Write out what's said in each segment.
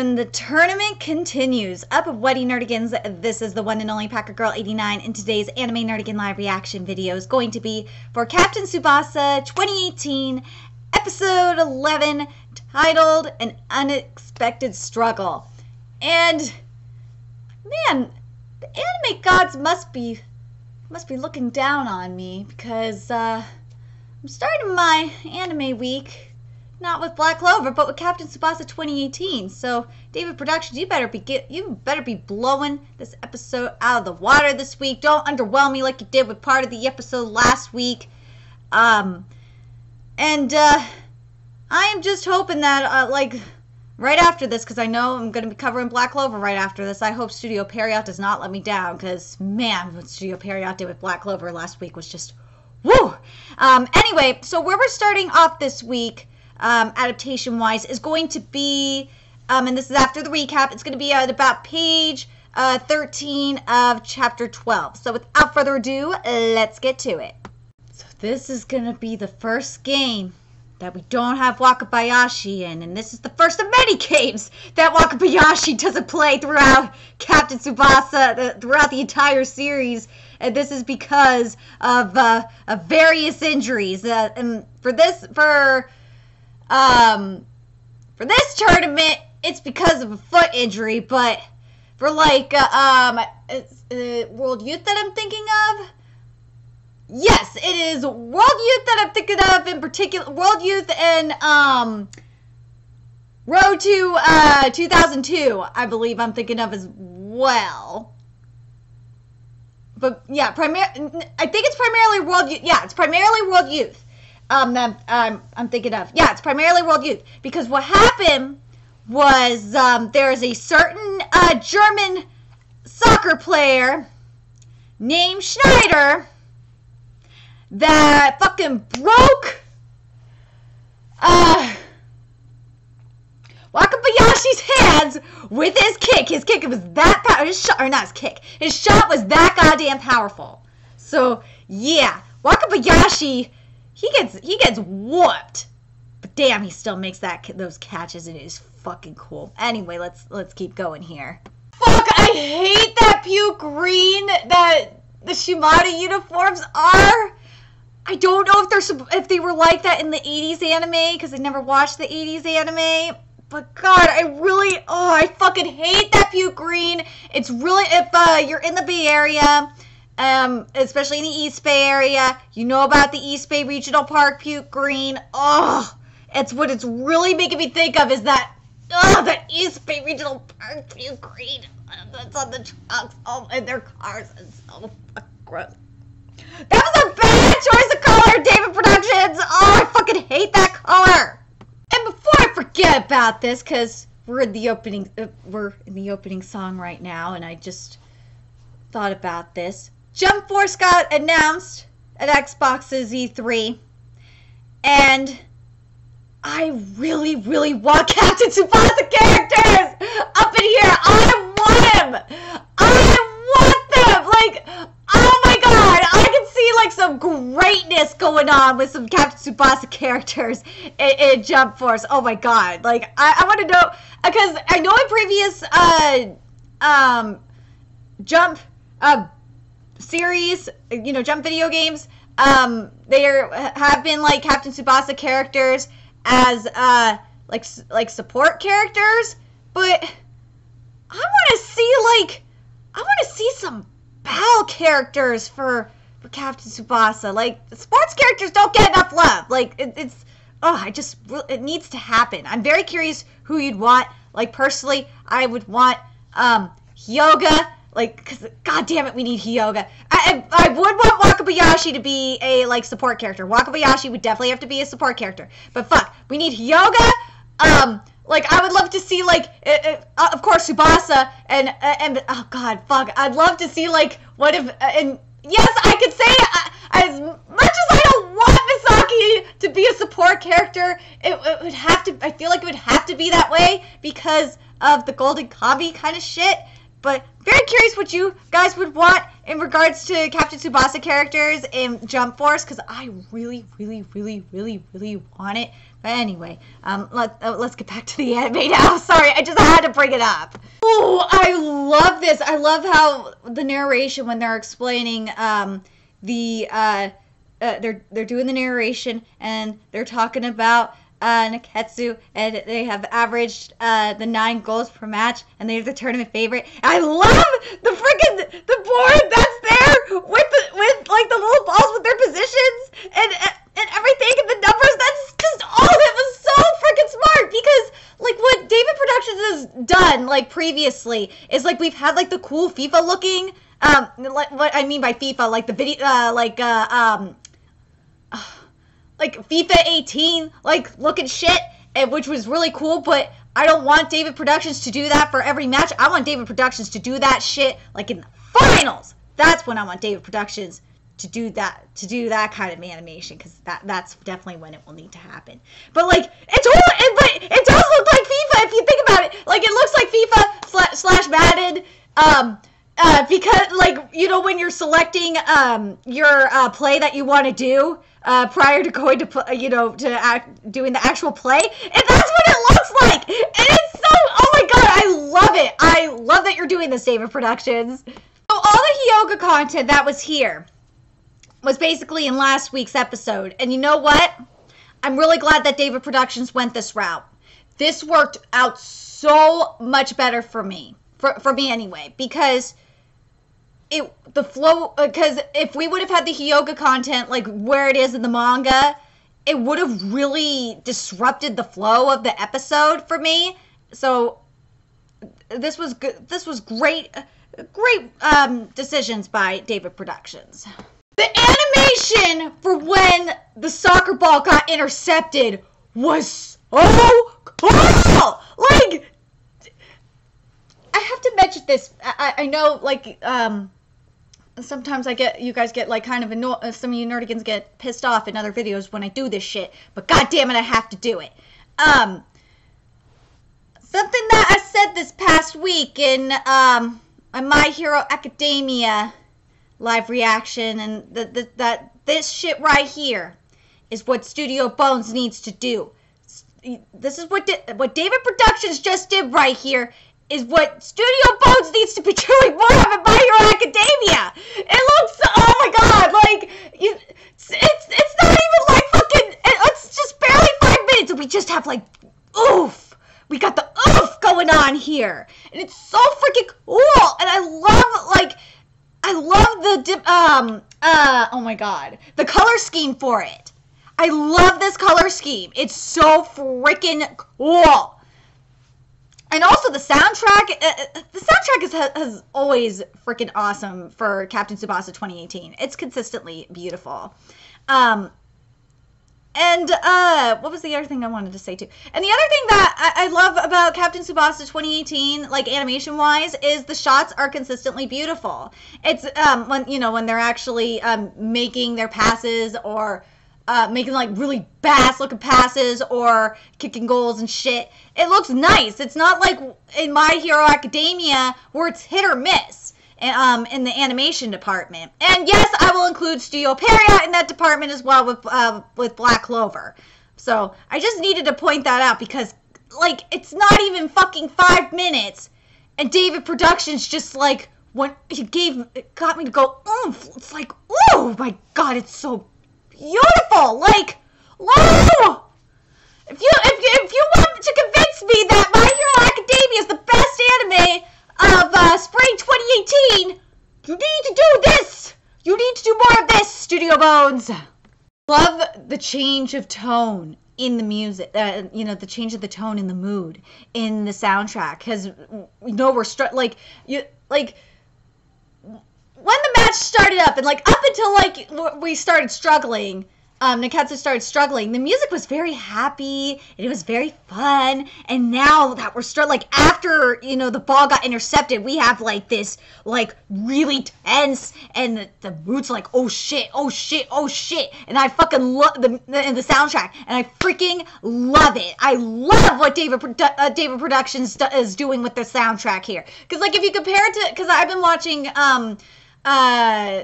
And the tournament continues. Up of Wedding Nerdigans, this is the one and only Packer Girl 89, and today's Anime Nerdigan live reaction video is going to be for Captain Tsubasa 2018, episode 11, titled An Unexpected Struggle. And, man, the anime gods must be looking down on me, because I'm starting my anime week not with Black Clover, but with Captain Tsubasa 2018. So, David Productions, you better be blowing this episode out of the water this week. Don't underwhelm me like you did with part of the episode last week. I am just hoping that, right after this, because I know I'm going to be covering Black Clover right after this, I hope Studio Period does not let me down, because, man, what Studio Period did with Black Clover last week was just, woo! Anyway, so where we're starting off this week, adaptation-wise, is going to be, and this is after the recap, it's going to be at about page 13 of chapter 12. So without further ado, let's get to it. So this is going to be the first game that we don't have Wakabayashi in, and this is the first of many games that Wakabayashi doesn't play throughout Captain Tsubasa, throughout the entire series, and this is because of various injuries. And for this tournament, it's because of a foot injury, but for World Youth that I'm thinking of, yes, it is World Youth that I'm thinking of in particular. World Youth and Road to 2002, I believe I'm thinking of as well. But yeah, I think it's primarily World Youth. Yeah, it's primarily World Youth. That I'm thinking of. Yeah, it's primarily World Youth, because what happened was there is a certain German soccer player named Schneider that fucking broke Wakabayashi's hands with his kick. His kick was that powerful. His shot was that goddamn powerful. So yeah, Wakabayashi, he gets whooped, but damn, he still makes those catches, and it is fucking cool. Anyway, let's keep going here. Fuck, I hate that puke green that the Shimada uniforms are. I don't know if they were like that in the 80s anime, because I never watched the 80s anime. But God, I fucking hate that puke green. It's really, if you're in the Bay Area, especially in the East Bay area, you know about the East Bay Regional Park puke green. Oh, it's what it's really making me think of, is that East Bay Regional Park puke green that's on the trucks, and their cars. It's so fucking gross. That was a bad choice of color, David Productions. Oh, I fucking hate that color. And before I forget about this, because we're in the opening song right now, and I just thought about this. Jump Force got announced at Xbox's E3, and I really, really want Captain Tsubasa characters up in here. I want him. I want them. Like, oh my God, I can see like some greatness going on with some Captain Tsubasa characters in Jump Force. Oh my God, like I want to know, because I know in previous Jump series, Jump video games, there have been like Captain Tsubasa characters as like support characters, but I want to see some battle characters for Captain Tsubasa. Like, sports characters don't get enough love. Like, it needs to happen. I'm very curious who you'd want. Like, personally, I would want Hyoga. Like, because, god damn it, we need Hyoga. I would want Wakabayashi to be a, support character. Wakabayashi would definitely have to be a support character. But fuck, we need Hyoga. I would love to see, of course, Tsubasa, and, oh god, fuck, I'd love to see, what if, and, yes, I could say, as much as I don't want Misaki to be a support character, it would have to, I feel like it would have to be that way, because of the Golden Kabi kind of shit. But very curious what you guys would want in regards to Captain Tsubasa characters in Jump Force, because I really want it. But anyway, let's get back to the anime now. Sorry, I had to bring it up. Oh, I love this. I love how the narration, when they're explaining they're doing the narration and they're talking about Neketsu, and they have averaged the 9 goals per match, and they're the tournament favorite. I love the board that's there with like the little balls with their positions and everything and the numbers. That's just all of it was so freaking smart, because like what David Productions has done like previously is like we've had like the cool FIFA looking like what I mean by FIFA, like the video like FIFA 18, like looking shit, which was really cool, but I don't want David Productions to do that for every match. I want David Productions to do that shit like in the finals. That's when I want David Productions to do that kind of animation, because that's definitely when it will need to happen. But like it does look like FIFA if you think about it. Like it looks like FIFA slash Madden. Because like, you know, when you're selecting your play that you want to do prior to going to, you know, doing the actual play, and that's what it looks like. And it's so, oh my god, I love it. I love that you're doing this, David Productions. So all the Hyoga content that was here was basically in last week's episode, and you know what? I'm really glad that David Productions went this route. This worked out so much better for me, for me anyway, because the flow, because if we would have had the Hyoga content like where it is in the manga, it would have really disrupted the flow of the episode for me. So this was good. This was great decisions by David Productions. The animation for when the soccer ball got intercepted was so cool. Like, I have to mention this. I know, like, sometimes you guys get like kind of annoyed. Some of you nerdigans get pissed off in other videos when I do this shit. But god damn it, I have to do it. Something that I said this past week in My Hero Academia live reaction, and that this shit right here is what Studio Bones needs to do. This is what David Productions just did right here. Is what Studio Bones needs to be doing more of in My Hero Academia. It looks, oh my god, like, it's not even like fucking, it's just barely 5 minutes, and we just have like, oof. We got the oof going on here. And it's so freaking cool. And I love the, oh my god, the color scheme for it. I love this color scheme. It's so freaking cool. And also the soundtrack. The soundtrack has always freaking awesome for Captain Tsubasa 2018. It's consistently beautiful. And what was the other thing I wanted to say too? And the other thing that I love about Captain Tsubasa 2018, like animation wise, is the shots are consistently beautiful. It's when they're actually making their passes, or making like really badass looking passes, or kicking goals and shit. It looks nice. It's not like in My Hero Academia where it's hit or miss in the animation department. And yes, I will include Studio Peria in that department as well with Black Clover. So I just needed to point that out, because like it's not even fucking 5 minutes, and David Productions just like got me to go oomph. It's like, oh my god, it's so beautiful. Like, whoa! If you want to convince me that My Hero Academia is the best anime of spring 2018, you need to do this. You need to do more of this, Studio Bones. Love the change of tone in the music. The change of the tone in the mood in the soundtrack, because we know we're when the match started up, and like up until like we started struggling, Neketsu started struggling, the music was very happy, and it was very fun, and now that we're after, the ball got intercepted, we have, this, really tense, and the mood's like, oh shit, oh shit, oh shit, and I fucking love the soundtrack, and I freaking love it. I love what David Productions is doing with the soundtrack here, because, if you compare it to, because I've been watching,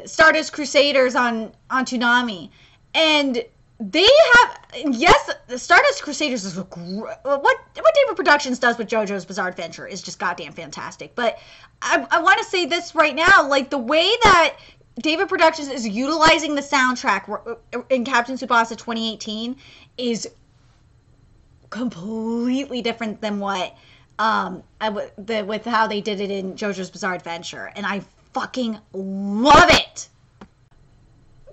Stardust Crusaders on Toonami, and they have, yes, Stardust Crusaders is what David Productions does with JoJo's Bizarre Adventure is just goddamn fantastic. But I want to say this right now, the way that David Productions is utilizing the soundtrack in Captain Tsubasa 2018 is completely different than what with how they did it in JoJo's Bizarre Adventure, and I fucking love it.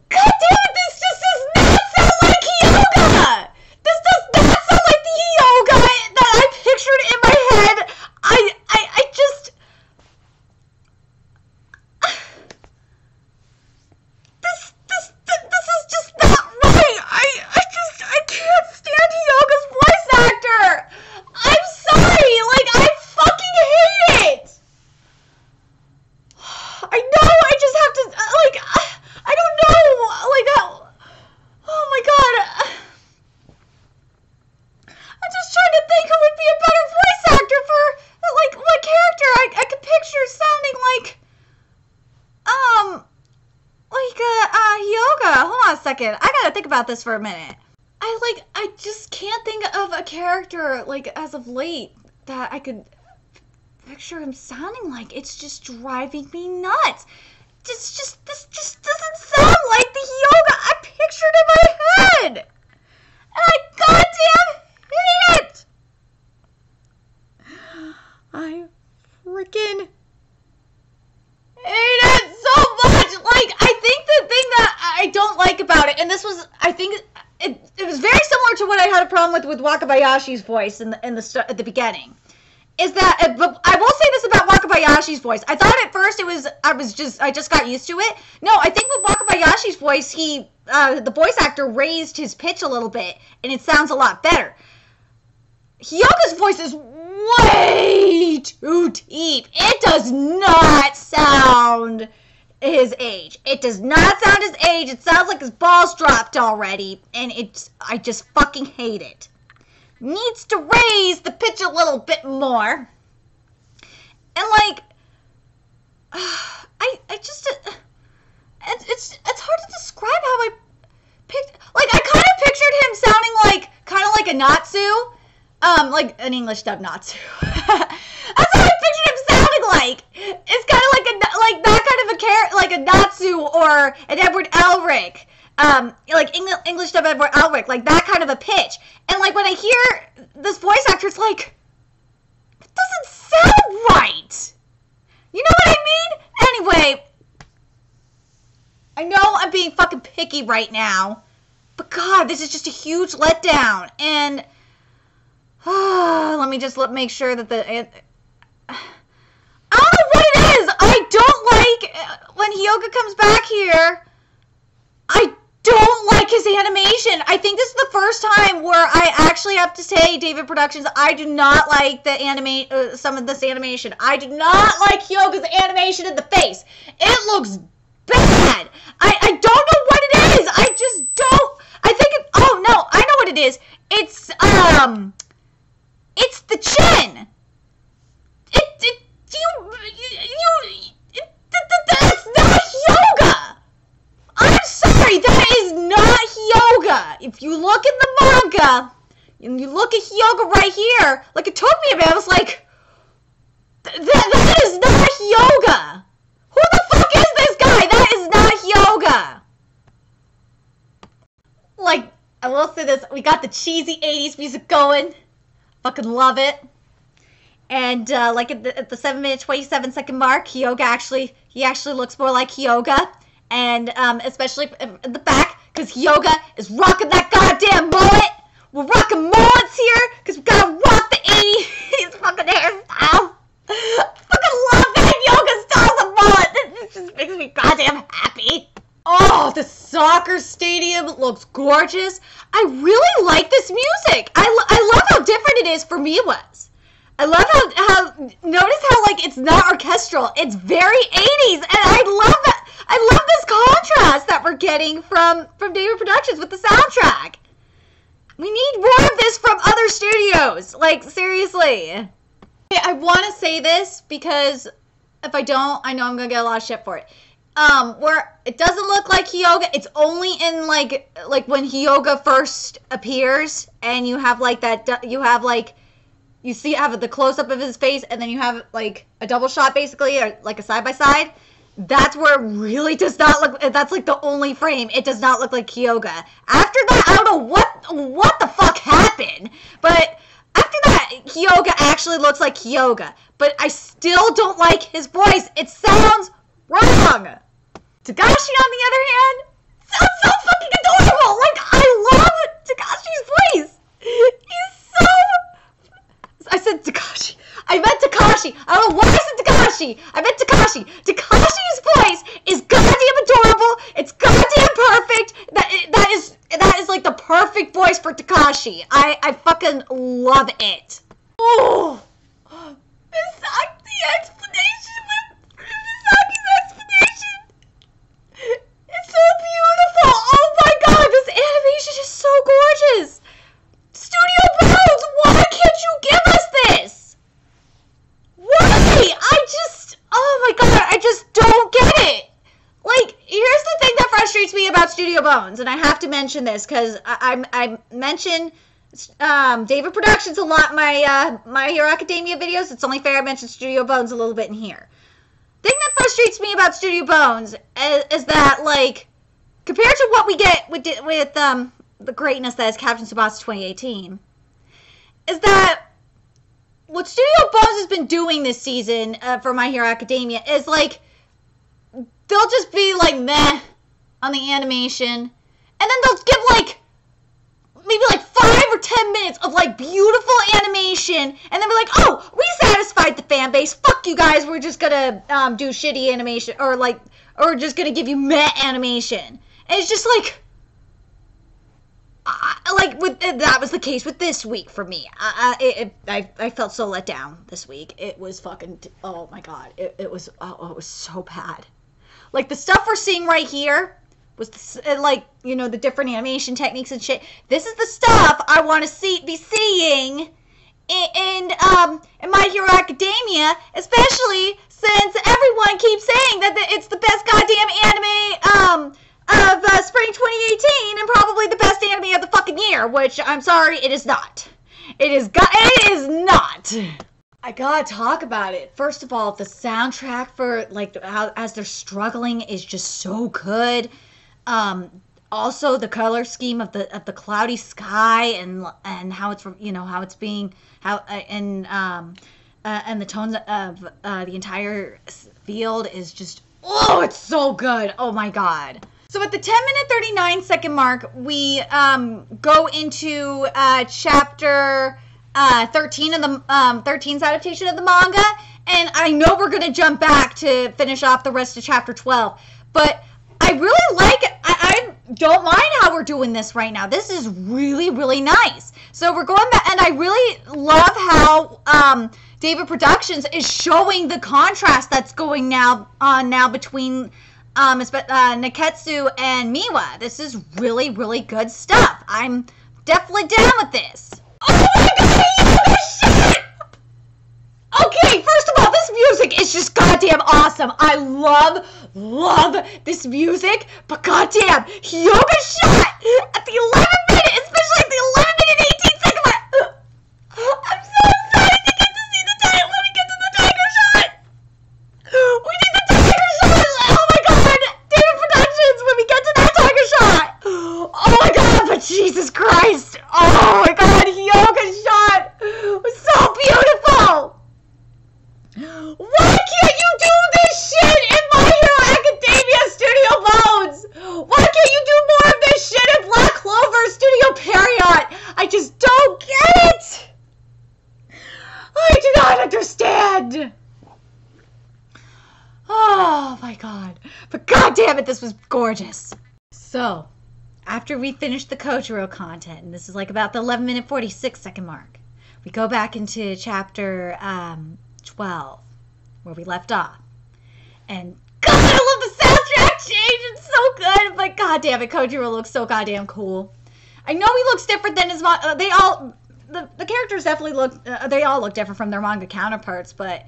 God damn it, this just does not sound like Hyuga! This does not sound like the Hyuga that I pictured in my head. I just... This is just not right. I can't stand Hyuga's voice actor. I'm sorry, I fucking hate it. I know, I just have to, I don't know, oh my god. I'm just trying to think who would be a better voice actor for, what character I could picture sounding Hyuga. Hold on a second, I gotta think about this for a minute. I just can't think of a character, as of late, that I could picture him sounding like. It's just driving me nuts. This just doesn't sound like the Hyuga I pictured in my head. And I goddamn hate it. I freaking hate it so much. I think the thing that I don't like about it, and this was, I think it was very similar to what I had a problem with Wakabayashi's voice at the beginning. Is that, but I will say this about Wakabayashi's voice. I thought at first I just got used to it. No, I think with Wakabayashi's voice, the voice actor raised his pitch a little bit, and it sounds a lot better. Hyuga's voice is way too deep. It does not sound his age. It does not sound his age. It sounds like his balls dropped already, and I just fucking hate it. Needs to raise the pitch a little bit more. And it's hard to describe how I picked, I kind of pictured him sounding kind of like a Natsu, like an English dub Natsu. That's what I pictured him sounding like. It's kind of like that kind of a character, like a Natsu or an Edward Elric. English dub Edward Elric, that kind of a pitch. And when I hear this voice actor, it's it doesn't sound right. You know what I mean? Anyway, I know I'm being fucking picky right now, but God, this is just a huge letdown. And let me just make sure that I don't know what it is. I don't like when Hyuga comes back here. I don't like his animation. I think this is the first time where I actually have to say, David Productions, I do not like the some of this animation. I do not like Hyuga's animation in the face. It looks bad. I don't know what it is. I just don't. I think oh no, I know what it is. It's the chin. That's not Hyuga. I'm sorry, that is not Hyuga. If you look in the manga, and you look at Hyuga right here, it took me a minute, I was like, that is not Hyuga. Who the fuck is this guy? That is not Hyuga. I will say this, we got the cheesy 80s music going. Fucking love it. And, at the 7-minute, 27-second mark, Hyuga actually looks more like Hyuga. And, especially in the back, because Hyuga is rocking that goddamn mullet. We're rocking mullets here, because we gotta rock the 80s fucking hairstyle. Fucking love that Hyuga style's a mullet. This just makes me goddamn happy. Oh, the soccer stadium looks gorgeous. I really like this music. I love how different it is for Miwa's. I love how notice how like it's not orchestral. It's very 80s, and I love that. I love this contrast that we're getting from David Productions with the soundtrack. We need more of this from other studios. Like, seriously. I want to say this because if I don't, I know I'm going to get a lot of shit for it. Where it doesn't look like Hyoga. It's only in, like when Hyoga first appears and you have, like, you see have the close-up of his face and then you have, like, a double shot, basically, or, like, a side-by-side. That's where it really does not look, that's like the only frame. It does not look like Hyoga. After that, I don't know what the fuck happened. But after that, Hyoga actually looks like Hyoga. But I still don't like his voice. It sounds wrong. Takashi, on the other hand, sounds so fucking adorable. Like, I love Takashi's voice. He's so... I said Takashi. I meant Takashi. I don't know why I said Takashi. I meant Takashi. Takashi's voice is goddamn adorable. It's goddamn perfect. That is like the perfect voice for Takashi. I fucking love it. Oh, Misaki's explanation it's so beautiful. Oh my god, this animation is so gorgeous. Studio Bones, why can't you give us this? Why? Oh my god, I just don't get it. Like, here's the thing that frustrates me about Studio Bones, and I have to mention this because I mention David Productions a lot in my Hero Academia videos. It's only fair I mention Studio Bones a little bit in here. The thing that frustrates me about Studio Bones is that, like, compared to what we get with the greatness that is Captain Tsubasa 2018, is that what Studio Bones has been doing this season for My Hero Academia is, like, they'll just be, like, meh on the animation, and then they'll give, like, maybe, like, 5 or 10 minutes of, like, beautiful animation, and then be like, oh, we satisfied the fan base, fuck you guys, we're just gonna do shitty animation, or, like, or we're just gonna give you meh animation. And it's just, like... that was the case with this week for me. I felt so let down this week. It was fucking, oh my god, it was so bad. Like, the stuff we're seeing right here was like, you know, the different animation techniques and shit. This is the stuff I want to be seeing in My Hero Academia, especially since everyone keeps saying that it's the best goddamn anime of spring 2018 and probably the best anime of the fucking year, which I'm sorry, it is not. It is not. I gotta talk about it. First of all, the soundtrack for, like, as they're struggling is just so good. Also the color scheme of the cloudy sky and how it's, you know, how it's being, and the tones of the entire field is just, oh, it's so good. Oh my god. So at the 10-minute 39-second mark, we go into chapter 13 of the 13's adaptation of the manga, and I know we're gonna jump back to finish off the rest of chapter 12, but I really like it. I don't mind how we're doing this right now. This is really, really nice. So we're going back, and I really love how David Productions is showing the contrast that's going on now between Neketsu and Miwa. This is really, really good stuff. I'm definitely down with this. Oh my god, shit! Okay, first of all, this music is just goddamn awesome. I love this music, but goddamn, Hyoga shot at the 11-minute, especially at the 11-minute 18-second mark. I'm so excited to get to see the title when we get to the tiger shot. We need the tiger shot. Oh my god, David Productions, when we get to that tiger shot. Oh my god, but Jesus Christ. Oh my god, Hyoga shot was so beautiful. Why can't you do this shit in My Hero Academia Studio Bones? Why can't you do more of this shit in Black Clover Studio Period? I just don't get it. I do not understand. Oh my god. But god damn it, this was gorgeous. So, after we finish the Kojiro content, and this is like about the 11-minute 46-second mark, we go back into chapter 12, where we left off. And God, I love the soundtrack change. It's so good. But God damn it, Kojiro looks so goddamn cool. I know he looks different than his the characters definitely look. They all look different from their manga counterparts. But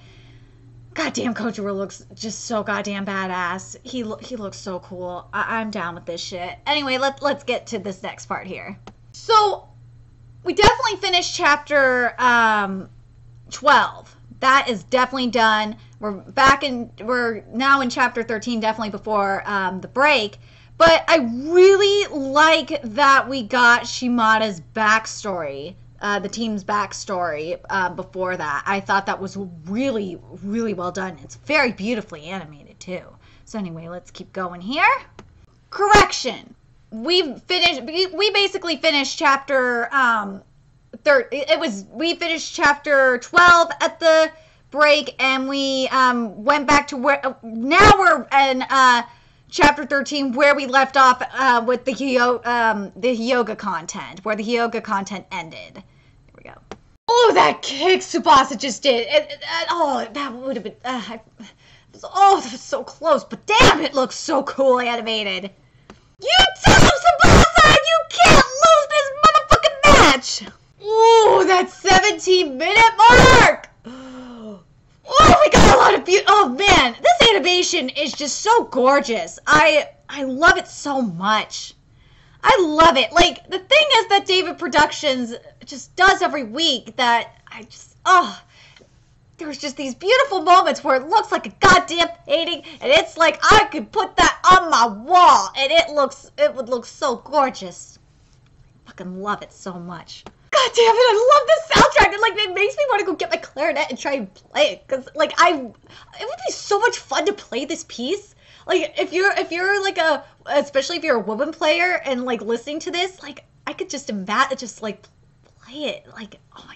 goddamn, Kojiro looks just so goddamn badass. He looks so cool. I'm down with this shit. Anyway, let's get to this next part here. So we definitely finished chapter 12. That is definitely done. We're now in chapter 13, definitely before the break. But I really like that we got Shimada's backstory, the team's backstory before that. I thought that was really, really well done. It's very beautifully animated too. So anyway, let's keep going here. Correction. We basically finished chapter we finished chapter 12 at the break, and we went back to where now we're in chapter 13 where we left off with the Hyoga content, where the Hyoga content ended. There we go. Oh, that kick Tsubasa just did. That would have been that was so close, but damn, it looks so cool animated. You tell him, Tsubasa, you can't lose this motherfucking match. Ooh, that 17-minute mark! Oh, we got a lot of beauty. Oh man, this animation is just so gorgeous. I love it so much. I love it. Like, the thing is that David Productions just does every week that there's just these beautiful moments where it looks like a goddamn painting, and it's like I could put that on my wall, and it would look so gorgeous. I fucking love it so much. God damn it, I love this soundtrack. It makes me want to go get my clarinet and try and play it. Because, it would be so much fun to play this piece. Like, if you're like especially if you're a woman player and, listening to this, I could just imagine, play it. Oh my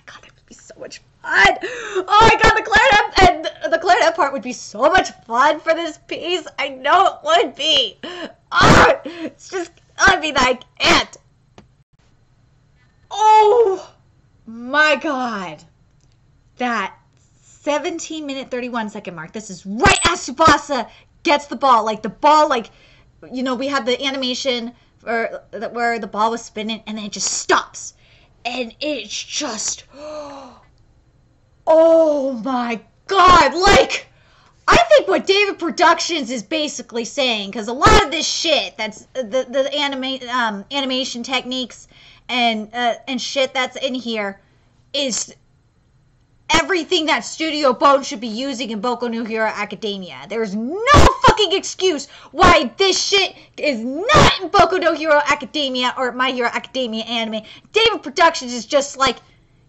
God, that would be so much fun. Oh my God, the clarinet part would be so much fun for this piece. I know it would be. It's just, I can't. Oh my God. That 17-minute 31-second mark. This is right as Tsubasa gets the ball. We had the animation where the ball was spinning, and then it just stops. And it's just, oh my God. I think what David Productions is basically saying, because a lot of this shit, that's the animation techniques and shit that's in here, is everything that Studio Bone should be using in Boku no Hero Academia. There's no fucking excuse why this shit is not in Boku no Hero Academia or My Hero Academia anime. David Productions is just like,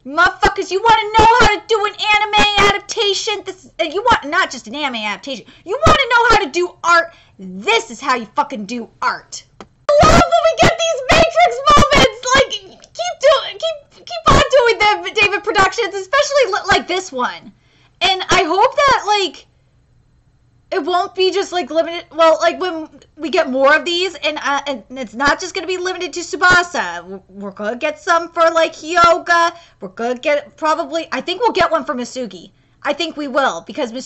motherfuckers, you want to know how to do an anime adaptation? You want not just an anime adaptation. You want to know how to do art? This is how you fucking do art. I love when we get these Matrix moments. Keep on doing them, David Productions, especially like this one. And I hope that it won't be just limited. Well, when we get more of these, and it's not just gonna be limited to Tsubasa. We're gonna get some for Hyoga. We're gonna get I think we'll get one for Masugi. I think we will, because when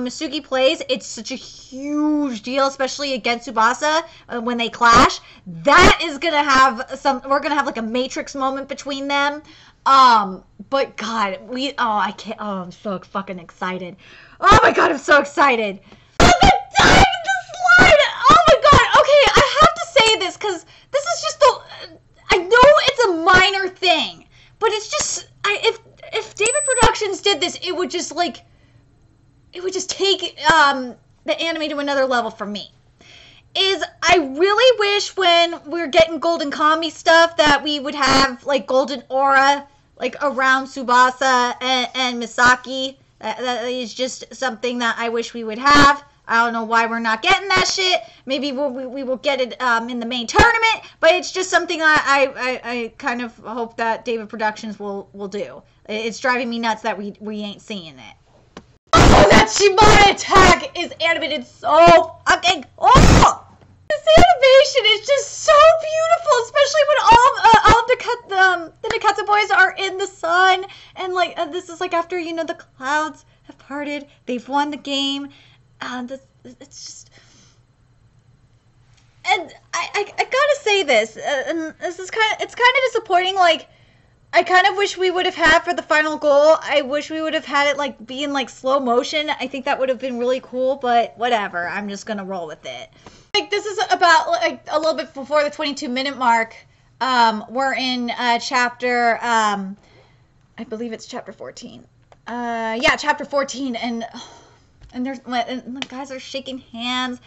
Masugi plays, it's such a huge deal, especially against Tsubasa when they clash. That is gonna have we're gonna have a Matrix moment between them. But God, I can't. Oh, I'm so fucking excited. Oh my God, I'm so excited. Oh, the time in the slide. Oh my God. Okay, I have to say this because this is just I know it's a minor thing, but it's just if David Productions did this, it would just take the anime to another level for me. I really wish when we're getting Golden Kami stuff that we would have Golden Aura around Tsubasa and Misaki. That is just something that I wish we would have. I don't know why we're not getting that shit. Maybe we will get it in the main tournament, but it's just something I kind of hope that David Productions will do. It's driving me nuts that we ain't seeing it. Oh, that Shimada attack is animated so fucking cool! This animation is just so beautiful, especially when all of the Nakatsu boys are in the sun, and like this is like after the clouds have parted, they've won the game, and it's just. And I gotta say this, and this is kind of disappointing. Like, I kind of wish we would have had for the final goal. I wish we would have had it like be in like slow motion. I think that would have been really cool. But whatever, I'm just gonna roll with it. Like, this is about like a little bit before the 22-minute mark. We're in chapter I believe it's chapter 14. Yeah, chapter 14, and the guys are shaking hands,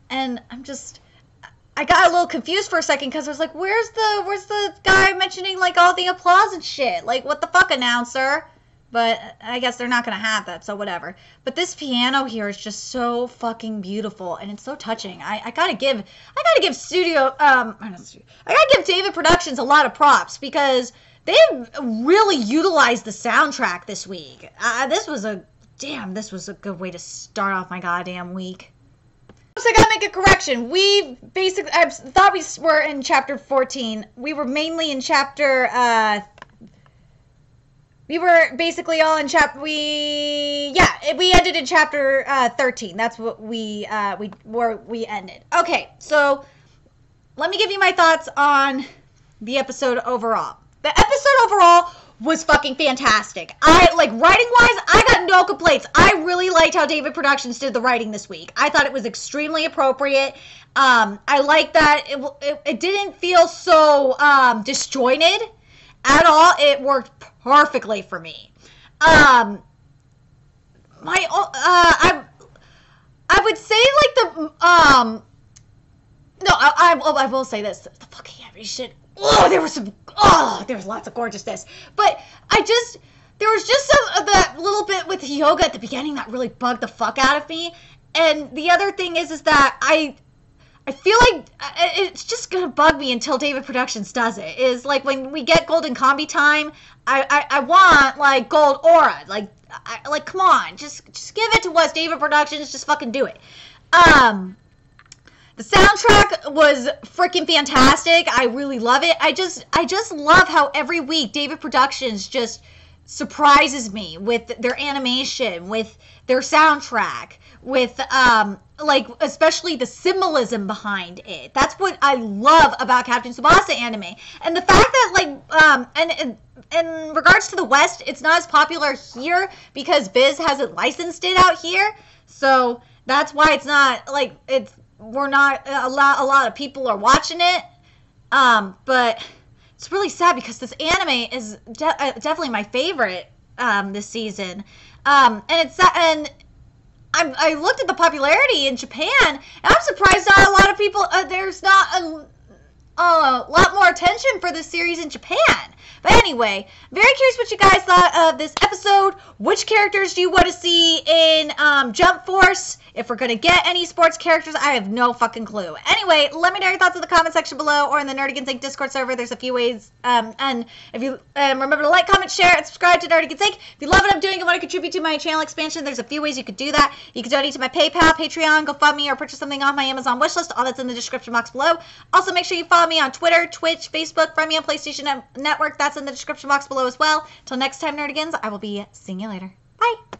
and I got a little confused for a second because I was like, where's the guy mentioning like all the applause and shit? Like, what the fuck, announcer? But I guess they're not gonna have that, so whatever. But this piano here is just so fucking beautiful, and it's so touching. I gotta give David Productions a lot of props because they really utilized the soundtrack this week. This was a good way to start off my goddamn week. So I gotta make a correction. I thought we were in chapter 14. We were mainly in chapter, we were basically all in we ended in chapter 13. That's what we ended. Okay, so let me give you my thoughts on the episode overall. The episode overall was fucking fantastic. Writing-wise, I got no complaints. I really liked how David Productions did the writing this week. I thought it was extremely appropriate. I like that it didn't feel so disjointed at all. It worked perfectly for me. I would say like I will say this. The fucking animation. There was lots of gorgeousness. But there was just some of that little bit with Hyoga at the beginning that really bugged the fuck out of me. And the other thing is that I feel like it's just gonna bug me until David Productions does it. Is like when we get Golden Combi time, I want like Gold Aura. Like come on, just give it to us, David Productions. Just fucking do it. The soundtrack was freaking fantastic. I really love it. I just love how every week David Productions just surprises me with their animation, with their soundtrack, with especially the symbolism behind it. That's what I love about Captain Tsubasa anime. And the fact that and in regards to the West, it's not as popular here because Viz hasn't licensed it out here. So that's why it's not we're not a lot of people are watching it, but it's really sad because this anime is definitely my favorite this season, and I looked at the popularity in Japan, and I'm surprised not a lot of people. There's not a lot more attention for this series in Japan. But anyway, very curious what you guys thought of this episode. Which characters do you want to see in Jump Force? If we're going to get any sports characters, I have no fucking clue. Anyway, let me know your thoughts in the comment section below or in the Nerdigans Inc. Discord server. There's a few ways. And if you remember to like, comment, share, and subscribe to Nerdigans Inc. If you love what I'm doing and want to contribute to my channel expansion, there's a few ways you could do that. You can donate to my PayPal, Patreon, GoFundMe, or purchase something off my Amazon wishlist. All that's in the description box below. Also, make sure you follow me on Twitter, Twitch, Facebook, friend me on PlayStation Network. That's in the description box below as well. Till next time, Nerdigans, I will be seeing you later. Bye!